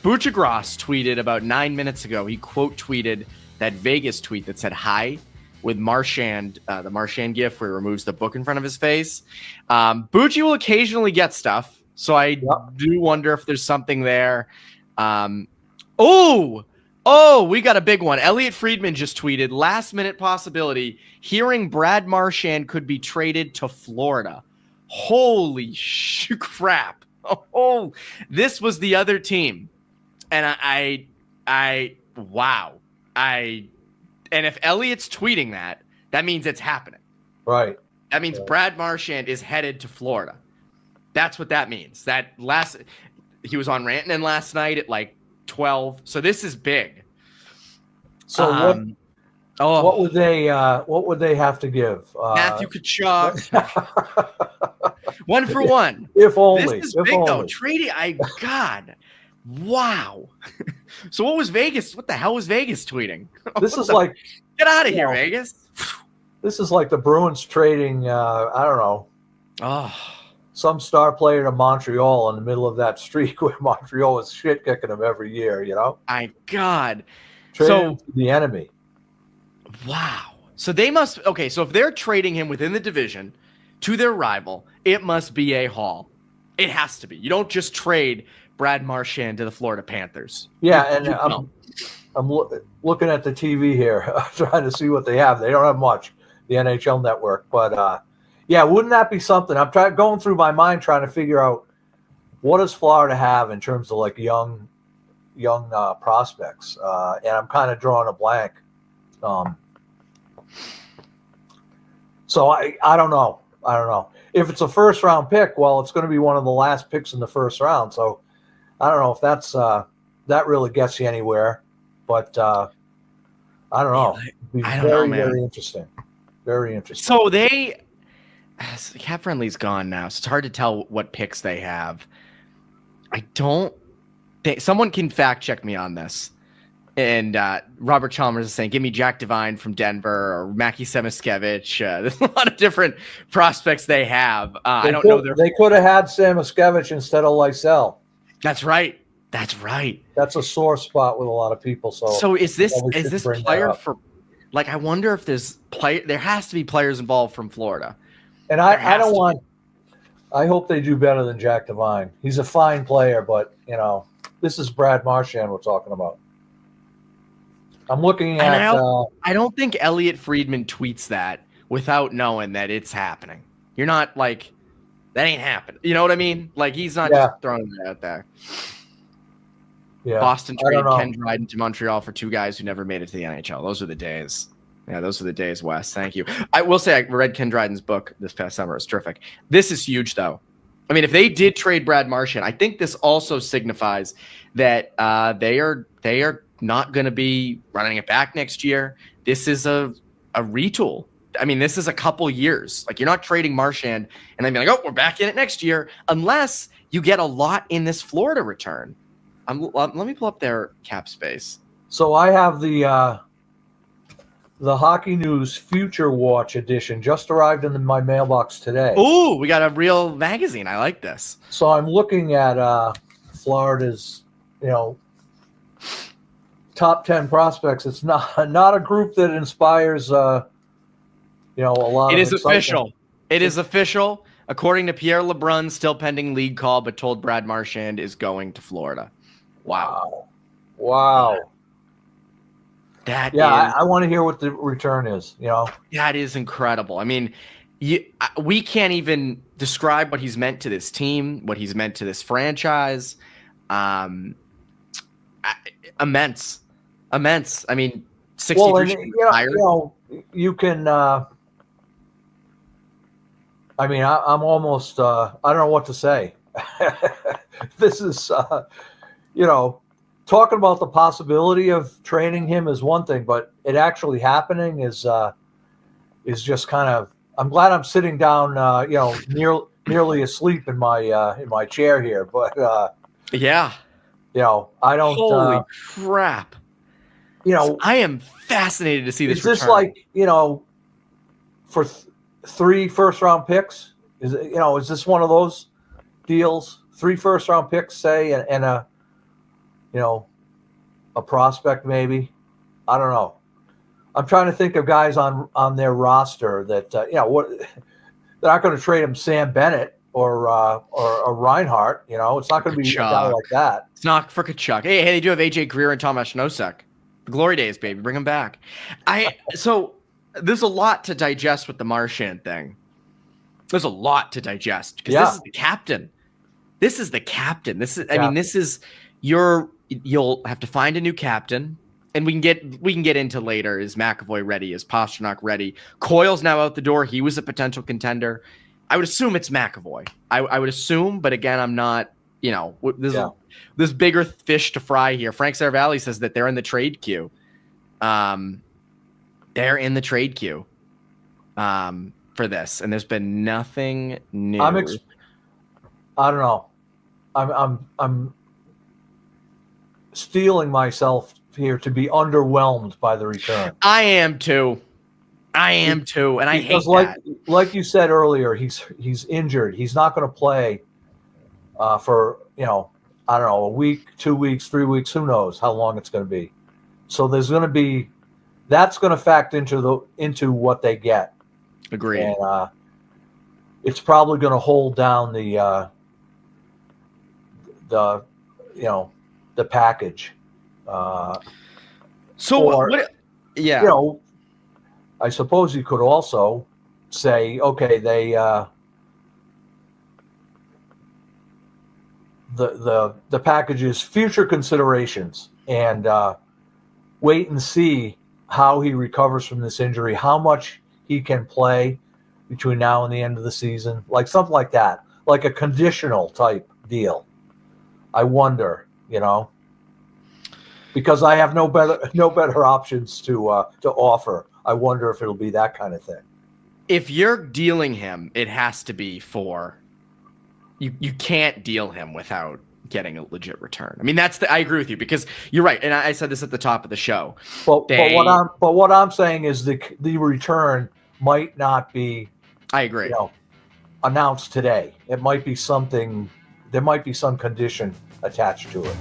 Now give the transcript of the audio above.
Buchagras tweeted about 9 minutes ago. He quote tweeted that Vegas tweet that said hi with Marchand, the Marchand gif where he removes the book in front of his face. Bucci will occasionally get stuff, so I do wonder if there's something there. We got a big one. Elliot Friedman just tweeted, last minute possibility, hearing Brad Marchand could be traded to Florida. Holy crap. Oh, this was the other team. And wow. And if Elliot's tweeting that, that means it's happening. Right. That means Brad Marchand is headed to Florida. That's what that means. He was on Rantanen last night at like 12. So this is big. So what would they have to give? Matthew Tkachuk. 1 for 1. If only. This is big though. Trading. God. Wow. So what was Vegas? What the hell was Vegas tweeting? This is like, get out of here, Vegas. This is like the Bruins trading, I don't know, some star player to Montreal in the middle of that streak where Montreal was shit kicking them every year, you know? My God. Trading the enemy. Wow. So they must, okay, so if they're trading him within the division to their rival, it must be a haul. It has to be. You don't just trade Brad Marchand to the Florida Panthers. Yeah, and I'm looking at the TV here, trying to see what they have. They don't have much, the NHL Network. But, yeah, wouldn't that be something? I'm going through my mind trying to figure out what does Florida have in terms of, like, young prospects. And I'm kind of drawing a blank. So I don't know. If it's a first-round pick, well, it's going to be one of the last picks in the first round. So I don't know if that's that really gets you anywhere. But I don't know. Very interesting. Very interesting. So Cap Friendly's gone now, so it's hard to tell what picks they have. Someone can fact check me on this. And Robert Chalmers is saying, give me Jack Devine from Denver or Mackie Samoskevich. There's a lot of different prospects they have. I don't know. They could have had Samoskevich instead of Lysell. That's right. That's a sore spot with a lot of people. So is this player for, like, I wonder if there has to be players involved from Florida. And I hope they do better than Jack Devine. He's a fine player, but, you know, this is Brad Marchand we're talking about. I'm looking at. I don't think Elliot Friedman tweets that without knowing that it's happening. You're not like, that ain't happening. You know what I mean? Like, he's not just throwing it out there. Yeah. Boston traded Ken Dryden to Montreal for 2 guys who never made it to the NHL. Those are the days. Yeah, those are the days, Wes. Thank you. I will say I read Ken Dryden's book this past summer. It's terrific. This is huge, though. I mean, if they did trade Brad Marchand, I think this also signifies that they are not going to be running it back next year. This is a retool. I mean, this is a couple years. Like, you're not trading Marchand and then be like, oh, we're back in it next year, unless you get a lot in this Florida return. Let me pull up their cap space. So I have the Hockey News Future Watch edition just arrived in my mailbox today. Ooh, we got a real magazine. I like this. So I'm looking at Florida's, top 10 prospects. It's not a group that inspires, a lot. It is official. It is official. According to Pierre LeBrun, still pending league call, but told Brad Marchand is going to Florida. Wow. I want to hear what the return is. That is incredible. I mean, we can't even describe what he's meant to this team, what he's meant to this franchise. Immense. I mean, 60. You can. I mean, I'm almost. I don't know what to say. This is, talking about the possibility of trading him is one thing, but it actually happening is just kind of. I'm glad I'm sitting down, nearly asleep in my chair here, but yeah, I don't. Holy crap! So I am fascinated to see this. Is this return. Like for 3 first-round picks? Is is this one of those deals? 3 first-round picks, say, and a a prospect maybe. I don't know. I'm trying to think of guys on their roster that what they're not going to trade him Sam Bennett or Reinhardt. It's not going to be a guy like that. It's not for Kachuk. Hey, they do have AJ Greer and Tomas Nosek. The glory days, baby. Bring them back. So there's a lot to digest with the Marchand thing. There's a lot to digest because this is the captain. This is the captain. You'll have to find a new captain. And we can get into later. Is McAvoy ready? Is Pastrnak ready? Coyle's now out the door. He was a potential contender. I would assume it's McAvoy. I would assume, but again, I'm not. There's bigger fish to fry here. Frank Saravalli says that they're in the trade queue. They're in the trade queue for this, and there's been nothing new. I don't know. I'm steeling myself here to be underwhelmed by the return. I am too, and I hate that. Like you said earlier, he's injured. He's not going to play for I don't know, a week, 2 weeks, 3 weeks. Who knows how long it's going to be? So there's going to be that's going to factor into what they get. Agreed. And it's probably going to hold down the package. I suppose you could also say, okay, they the package is future considerations, and wait and see how he recovers from this injury, how much he can play between now and the end of the season, like something like that, like a conditional type deal. I wonder, because I have no better options to offer. I wonder if it'll be that kind of thing. If you're dealing him, it has to be for you can't deal him without getting a legit return. I mean, I agree with you, because you're right, and I said this at the top of the show. But what I'm saying is the return might not be. I agree. Announced today. It might be something. There might be some condition attached to it.